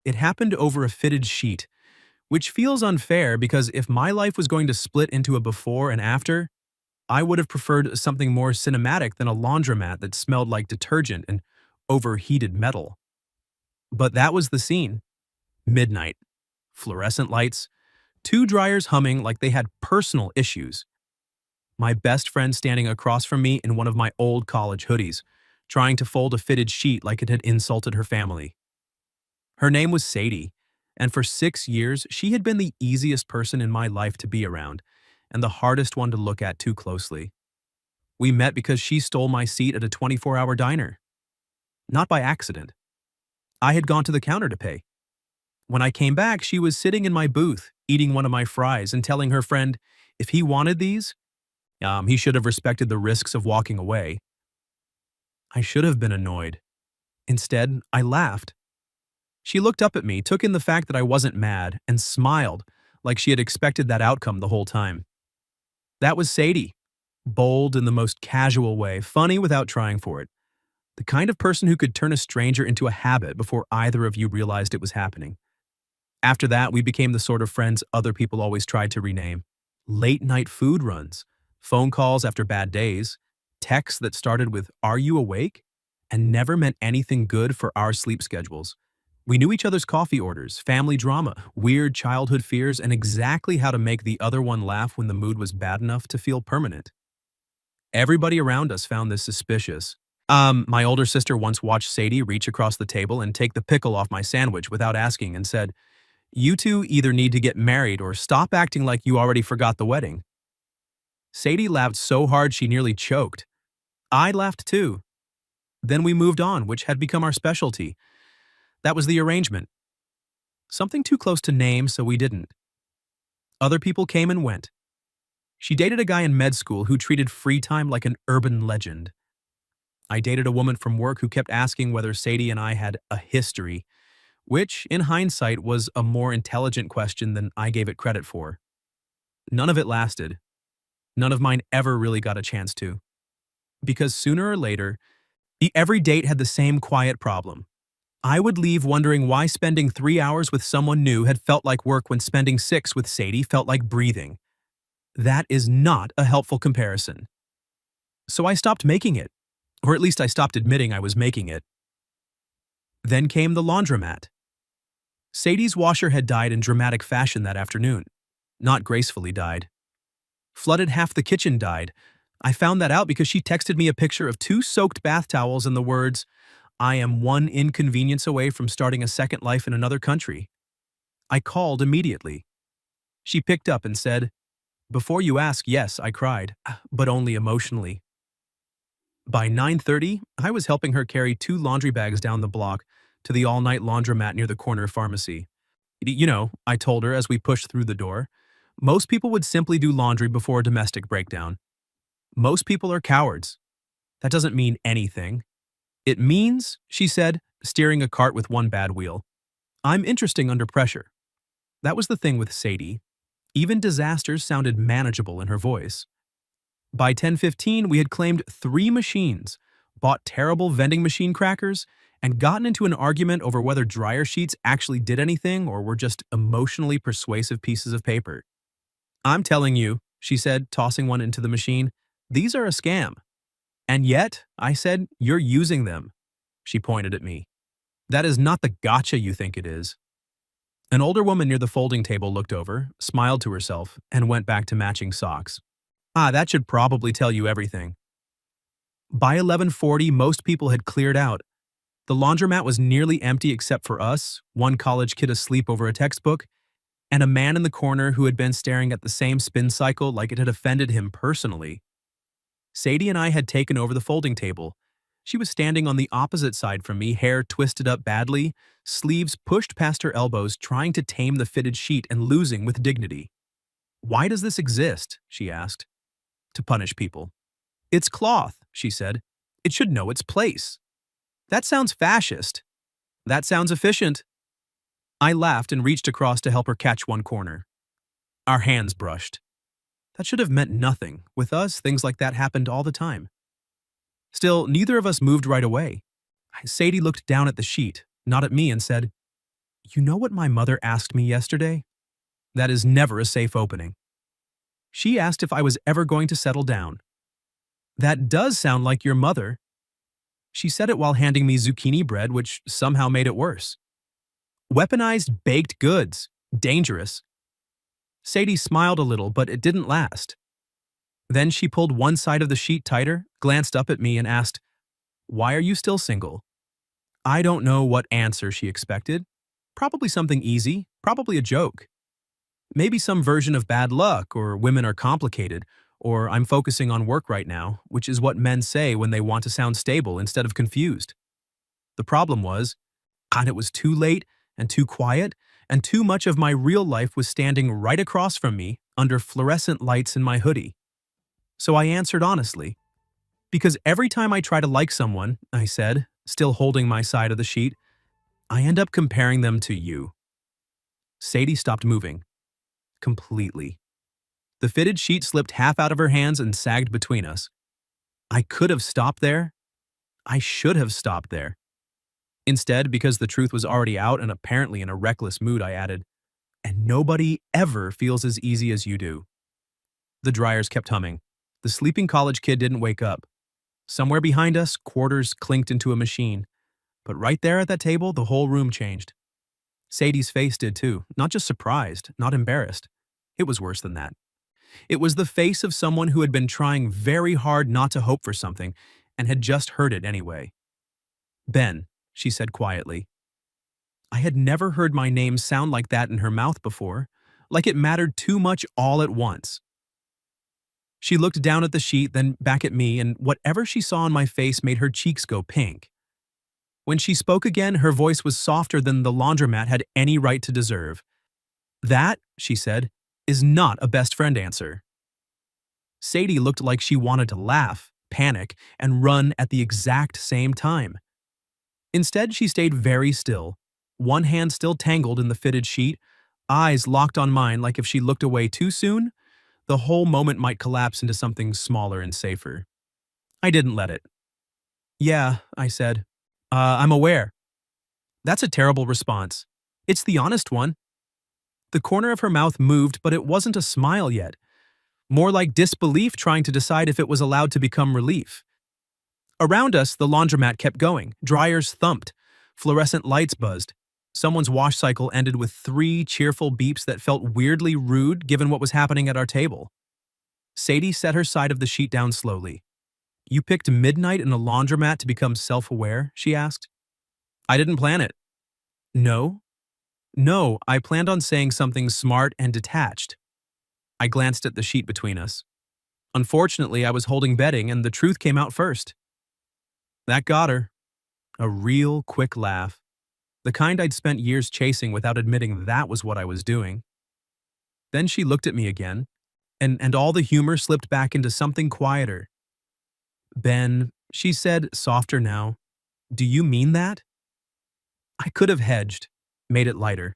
It happened over a fitted sheet, which feels unfair because if my life was going to split into a before and after, I would have preferred something more cinematic than a laundromat that smelled like detergent and overheated metal. But that was the scene. Midnight. Fluorescent lights. Two dryers humming like they had personal issues. My best friend standing across from me in one of my old college hoodies, trying to fold a fitted sheet like it had insulted her family. Her name was Sadie, and for 6 years she had been the easiest person in my life to be around, and the hardest one to look at too closely. We met because she stole my seat at a 24-hour diner. Not by accident. I had gone to the counter to pay. When I came back, she was sitting in my booth, eating one of my fries and telling her friend if he wanted these, he should have respected the risks of walking away. I should have been annoyed. Instead, I laughed. She looked up at me, took in the fact that I wasn't mad, and smiled like she had expected that outcome the whole time. That was Sadie. Bold in the most casual way, funny without trying for it. The kind of person who could turn a stranger into a habit before either of you realized it was happening. After that, we became the sort of friends other people always tried to rename. Late-night food runs, phone calls after bad days, texts that started with, "Are you awake?" and never meant anything good for our sleep schedules. We knew each other's coffee orders, family drama, weird childhood fears, and exactly how to make the other one laugh when the mood was bad enough to feel permanent. Everybody around us found this suspicious. My older sister once watched Sadie reach across the table and take the pickle off my sandwich without asking and said, "You two either need to get married or stop acting like you already forgot the wedding." Sadie laughed so hard she nearly choked. I laughed too. Then we moved on, which had become our specialty. That was the arrangement. Something too close to name, so we didn't. Other people came and went. She dated a guy in med school who treated free time like an urban legend. I dated a woman from work who kept asking whether Sadie and I had a history, which, in hindsight, was a more intelligent question than I gave it credit for. None of it lasted. None of mine ever really got a chance to. Because sooner or later, every date had the same quiet problem. I would leave wondering why spending 3 hours with someone new had felt like work when spending 6 with Sadie felt like breathing. That is not a helpful comparison. So I stopped making it, or at least I stopped admitting I was making it. Then came the laundromat. Sadie's washer had died in dramatic fashion that afternoon. Not gracefully died. Flooded half the kitchen died. I found that out because she texted me a picture of 2 soaked bath towels and the words, "I am one inconvenience away from starting a second life in another country." I called immediately. She picked up and said, "Before you ask, yes," I cried, but only emotionally. By 9:30, I was helping her carry 2 laundry bags down the block to the all-night laundromat near the corner pharmacy. I told her as we pushed through the door, most people would simply do laundry before a domestic breakdown. Most people are cowards. That doesn't mean anything. It means, she said, steering a cart with one bad wheel, I'm interesting under pressure. That was the thing with Sadie. Even disasters sounded manageable in her voice. By 10:15, we had claimed 3 machines, bought terrible vending machine crackers, and gotten into an argument over whether dryer sheets actually did anything or were just emotionally persuasive pieces of paper. "I'm telling you," she said, tossing one into the machine, "these are a scam." "And yet," I said, "you're using them." She pointed at me. "That is not the gotcha you think it is." An older woman near the folding table looked over, smiled to herself, and went back to matching socks. That should probably tell you everything. By 11:40, most people had cleared out. The laundromat was nearly empty except for us, one college kid asleep over a textbook, and a man in the corner who had been staring at the same spin cycle like it had offended him personally. Sadie and I had taken over the folding table. She was standing on the opposite side from me, hair twisted up badly, sleeves pushed past her elbows, trying to tame the fitted sheet and losing with dignity. "Why does this exist?" she asked. "To punish people." "It's cloth," she said. "It should know its place." "That sounds fascist." "That sounds efficient." I laughed and reached across to help her catch one corner. Our hands brushed. That should have meant nothing. With us, things like that happened all the time. Still, neither of us moved right away. Sadie looked down at the sheet, not at me, and said, You know what my mother asked me yesterday? That is never a safe opening. She asked if I was ever going to settle down. That does sound like your mother. She said it while handing me zucchini bread, which somehow made it worse. Weaponized baked goods. Dangerous. Sadie smiled a little, but it didn't last. Then she pulled one side of the sheet tighter, glanced up at me, and asked, "Why are you still single?" I don't know what answer she expected. Probably something easy, probably a joke. Maybe some version of bad luck, or women are complicated, or I'm focusing on work right now, which is what men say when they want to sound stable instead of confused. The problem was, God, it was too late and too quiet, and too much of my real life was standing right across from me under fluorescent lights in my hoodie. So I answered honestly. Because every time I try to like someone, I said, still holding my side of the sheet, I end up comparing them to you. Sadie stopped moving. Completely. The fitted sheet slipped half out of her hands and sagged between us. I could have stopped there. I should have stopped there. Instead, because the truth was already out and apparently in a reckless mood, I added, "And nobody ever feels as easy as you do." The dryers kept humming. The sleeping college kid didn't wake up. Somewhere behind us, quarters clinked into a machine. But right there at that table, the whole room changed. Sadie's face did too, not just surprised, not embarrassed. It was worse than that. It was the face of someone who had been trying very hard not to hope for something and had just heard it anyway. "Ben," she said quietly. I had never heard my name sound like that in her mouth before, like it mattered too much all at once. She looked down at the sheet, then back at me, and whatever she saw on my face made her cheeks go pink. When she spoke again, her voice was softer than the laundromat had any right to deserve. "That," she said, "is not a best friend answer." Sadie looked like she wanted to laugh, panic, and run at the exact same time. Instead, she stayed very still, one hand still tangled in the fitted sheet, eyes locked on mine like if she looked away too soon, the whole moment might collapse into something smaller and safer. I didn't let it. "Yeah," I said. I'm aware." That's a terrible response. It's the honest one. The corner of her mouth moved, but it wasn't a smile yet. More like disbelief trying to decide if it was allowed to become relief. Around us, the laundromat kept going. Dryers thumped. Fluorescent lights buzzed. Someone's wash cycle ended with 3 cheerful beeps that felt weirdly rude given what was happening at our table. Sadie set her side of the sheet down slowly. "You picked midnight in a laundromat to become self-aware?" she asked. "I didn't plan it." "No?" "No, I planned on saying something smart and detached." I glanced at the sheet between us. Unfortunately, I was holding bedding and the truth came out first. That got her. A real quick laugh. The kind I'd spent years chasing without admitting that was what I was doing. Then she looked at me again, and all the humor slipped back into something quieter. "Ben," she said, softer now, "do you mean that?" I could have hedged, made it lighter.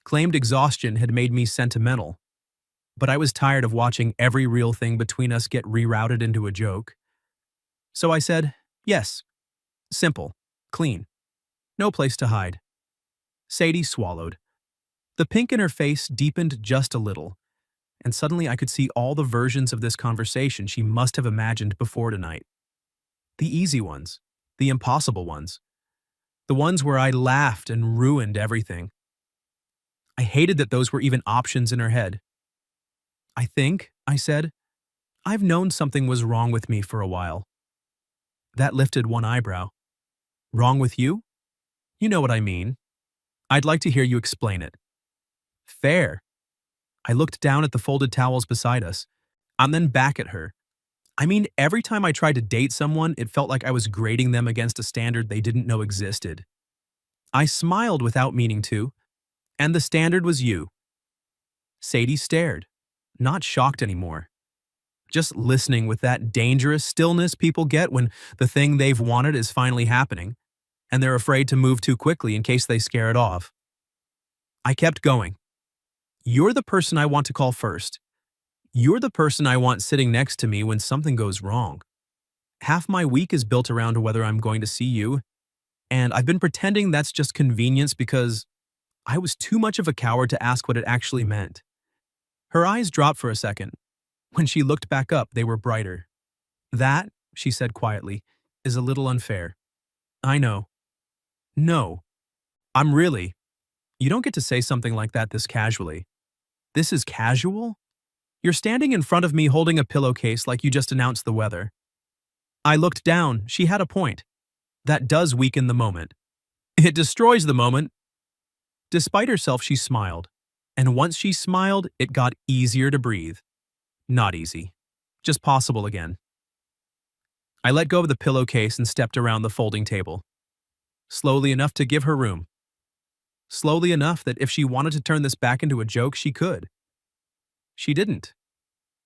Claimed exhaustion had made me sentimental, but I was tired of watching every real thing between us get rerouted into a joke. So I said, "Yes. Simple. Clean. No place to hide." Sadie swallowed. The pink in her face deepened just a little, and suddenly I could see all the versions of this conversation she must have imagined before tonight. The easy ones, the impossible ones, the ones where I laughed and ruined everything. I hated that those were even options in her head. "I think," I said, "I've known something was wrong with me for a while." That lifted one eyebrow. "Wrong with you?" "You know what I mean. I'd like to hear you explain it." "Fair." I looked down at the folded towels beside us, and then back at her. I mean, every time I tried to date someone, it felt like I was grading them against a standard they didn't know existed. I smiled without meaning to, and the standard was you. Sadie stared, not shocked anymore. Just listening with that dangerous stillness people get when the thing they've wanted is finally happening, and they're afraid to move too quickly in case they scare it off. I kept going. "You're the person I want to call first. You're the person I want sitting next to me when something goes wrong. Half my week is built around whether I'm going to see you, and I've been pretending that's just convenience because I was too much of a coward to ask what it actually meant. Her eyes dropped for a second. When she looked back up, they were brighter. That, she said quietly, is a little unfair. I know. No. I'm really. You don't get to say something like that this casually. This is casual? You're standing in front of me holding a pillowcase like you just announced the weather. I looked down. She had a point. That does weaken the moment. It destroys the moment. Despite herself, she smiled. And once she smiled, it got easier to breathe. Not easy. Just possible again. I let go of the pillowcase and stepped around the folding table. Slowly enough to give her room. Slowly enough that if she wanted to turn this back into a joke, she could. She didn't.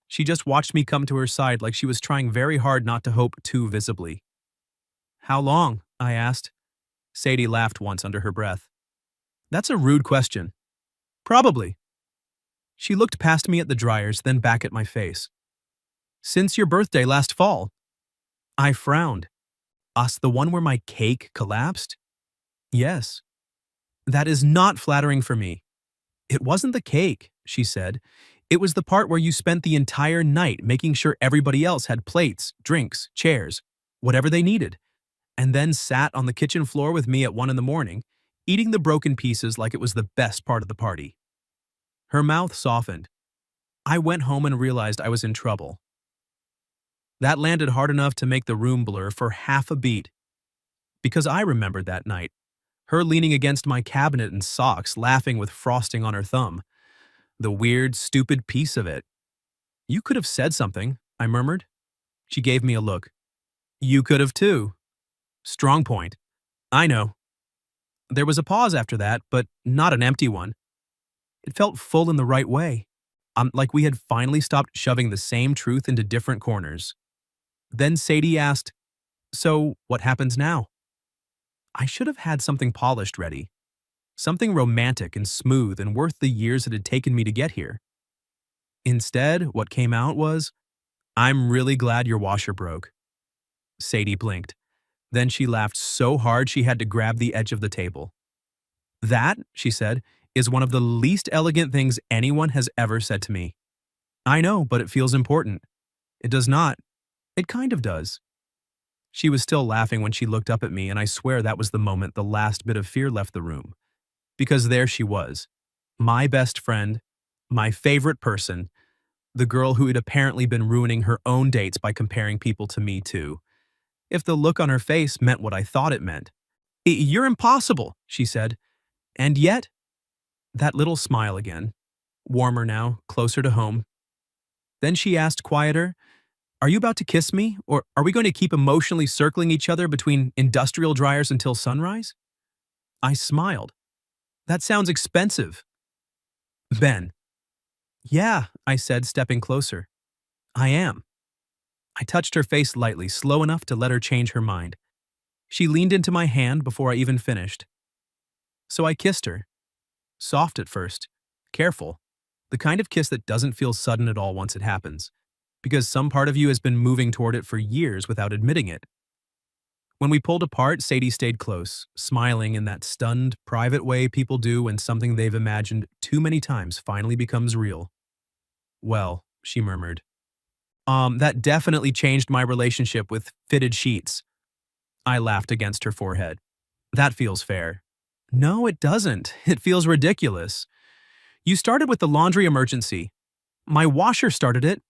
She just watched me come to her side like she was trying very hard not to hope too visibly. How long? I asked. Sadie laughed once under her breath. That's a rude question. Probably. She looked past me at the dryers, then back at my face. Since your birthday last fall. I frowned. Us, the one where my cake collapsed? Yes. That is not flattering for me. It wasn't the cake, she said. It was the part where you spent the entire night making sure everybody else had plates, drinks, chairs, whatever they needed, and then sat on the kitchen floor with me at 1 a.m, eating the broken pieces like it was the best part of the party. Her mouth softened. I went home and realized I was in trouble. That landed hard enough to make the room blur for half a beat. Because I remembered that night. Her leaning against my cabinet in socks, laughing with frosting on her thumb. The weird, stupid piece of it. You could have said something, I murmured. She gave me a look. You could have too. Strong point. I know. There was a pause after that, but not an empty one. It felt full in the right way. Like we had finally stopped shoving the same truth into different corners. Then Sadie asked, so what happens now? I should have had something polished ready. Something romantic and smooth and worth the years it had taken me to get here. Instead, what came out was, I'm really glad your washer broke. Sadie blinked. Then she laughed so hard she had to grab the edge of the table. That, she said, is one of the least elegant things anyone has ever said to me. I know, but it feels important. It does not. It kind of does. She was still laughing when she looked up at me, and I swear that was the moment the last bit of fear left the room. Because there she was, my best friend, my favorite person, the girl who had apparently been ruining her own dates by comparing people to me too. If the look on her face meant what I thought it meant. You're impossible, she said. And yet, that little smile again, warmer now, closer to home. Then she asked quieter, are you about to kiss me, or are we going to keep emotionally circling each other between industrial dryers until sunrise? I smiled. That sounds expensive. Ben. Yeah, I said, stepping closer. I am. I touched her face lightly, slow enough to let her change her mind. She leaned into my hand before I even finished. So I kissed her. Soft at first. Careful. The kind of kiss that doesn't feel sudden at all once it happens. Because some part of you has been moving toward it for years without admitting it. When we pulled apart, Sadie stayed close, smiling in that stunned, private way people do when something they've imagined too many times finally becomes real. Well, she murmured. That definitely changed my relationship with fitted sheets. I laughed against her forehead. That feels fair. No, it doesn't. It feels ridiculous. You started with the laundry emergency. My washer started it.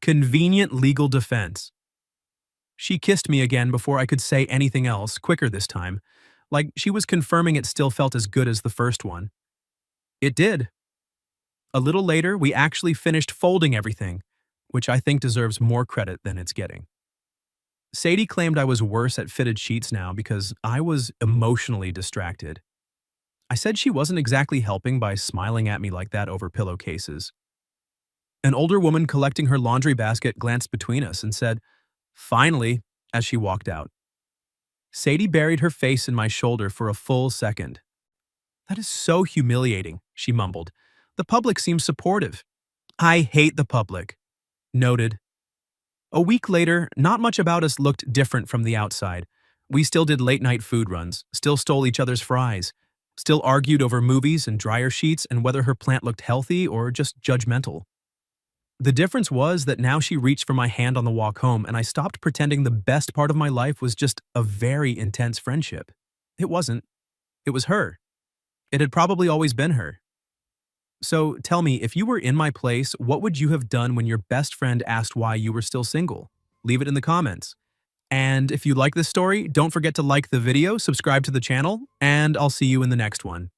Convenient legal defense. She kissed me again before I could say anything else, quicker this time, like she was confirming it still felt as good as the first one. It did. A little later, we actually finished folding everything, which I think deserves more credit than it's getting. Sadie claimed I was worse at fitted sheets now because I was emotionally distracted. I said she wasn't exactly helping by smiling at me like that over pillowcases. An older woman collecting her laundry basket glanced between us and said, finally, as she walked out. Sadie buried her face in my shoulder for a full second. That is so humiliating, she mumbled. The public seems supportive. I hate the public. Noted. A week later, not much about us looked different from the outside. We still did late-night food runs, still stole each other's fries, Still argued over movies and dryer sheets and whether her plant looked healthy or just judgmental. The difference was that now she reached for my hand on the walk home, and I stopped pretending the best part of my life was just a very intense friendship. It wasn't. It was her. It had probably always been her. So tell me, if you were in my place, what would you have done when your best friend asked why you were still single? Leave it in the comments. And if you like this story, don't forget to like the video, subscribe to the channel, and I'll see you in the next one.